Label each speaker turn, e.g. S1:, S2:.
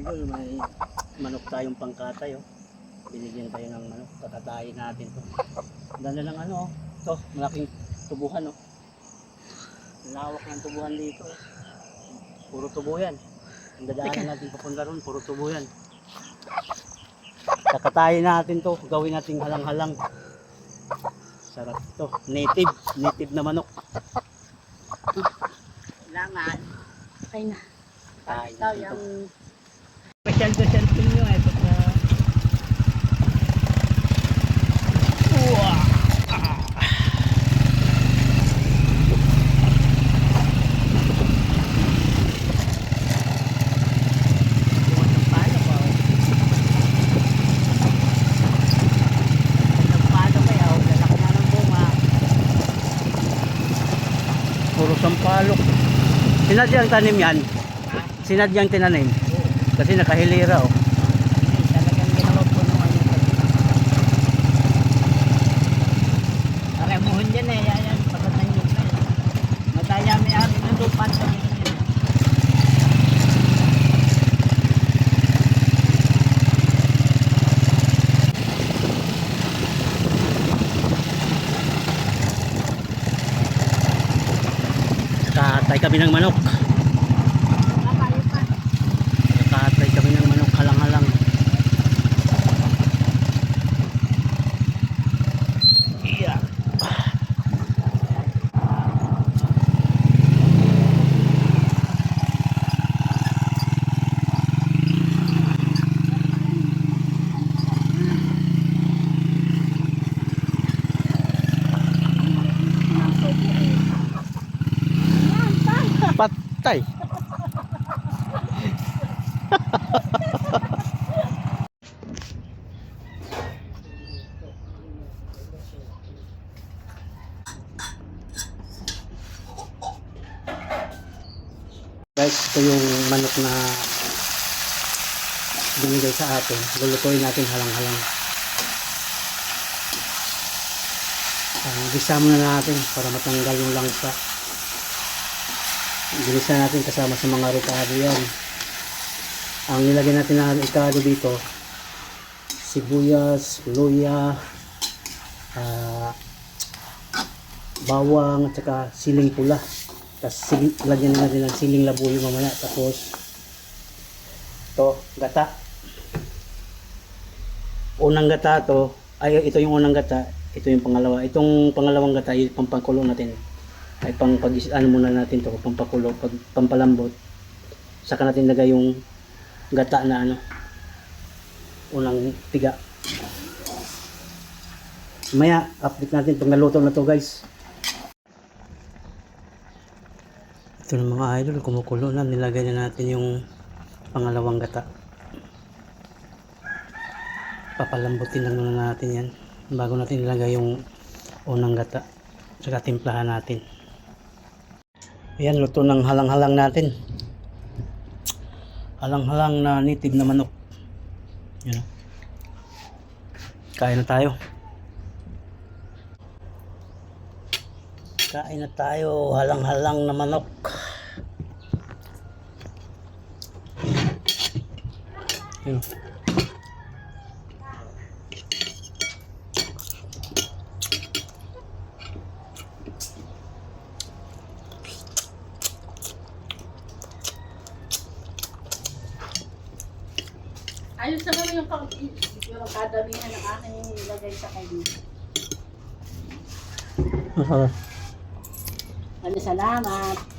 S1: idol, may manok tayong pangkatay, oh. Binigyan tayo ng manok, kakatayin natin to. Dala ng ano, to, malaking tubuhan, oh. Lawak ng tubuhan dito, eh. Puro tubo yan. Ang dadaanan natin papunta ron, puro tubo yan. Kakatayin natin to, gawin nating halang-halang. Sarap to, native na manok.
S2: Kailangan. Okay na.
S1: Kain
S2: Ito
S1: natin to.
S2: yung special nyo eh.
S1: Puro sampalok. Sinadyang tanim yan? Sinadyang tinanim? Kasi nakahilira, oh.
S2: Talagang ginawa po naman yung paremuhon dyan eh. Ayan, pagkatay nyo na eh. Madaya may ari ng lupan sa mga yun.
S1: Kakatay kami ng manok. Kakatay kami ng manok, halang-halang. Yeah. Patay. Guys, ito yung manok na binigay sa atin. Lulutuin natin halang-halang. Gisa muna natin para matanggal yung langsa. Ginisa natin kasama sa mga ricado yan. Ang nilagyan natin na ricado dito, sibuyas, luya, bawang at saka siling pula. Tapos lagyan natin ng siling labuyo mamaya. Tapos ito, gata. Unang gata to, ay ito yung unang gata, ito yung pangalawa. Itong pangalawang gata, yung pampakulo natin. Ay ano muna natin to, pampakulo, pampalambot. Saka natin lagay yung gata na ano, unang tiga. Maya update natin pag naluto na to, guys. Ito ng mga idol, kumukulo na, nilagay na natin yung pangalawang gata. Papalambutin lang muna natin yan bago natin ilagay yung unang gata. Saka timplahan natin. Ayan, luto ng halang-halang natin. Halang-halang na native na manok. Yan. Kain na tayo. Kain na tayo. Halang-halang na manok. Yan.
S2: Ayos naman yung kadamihan ng aking nilagay sa kanya.
S1: Masarap.
S2: Salamat.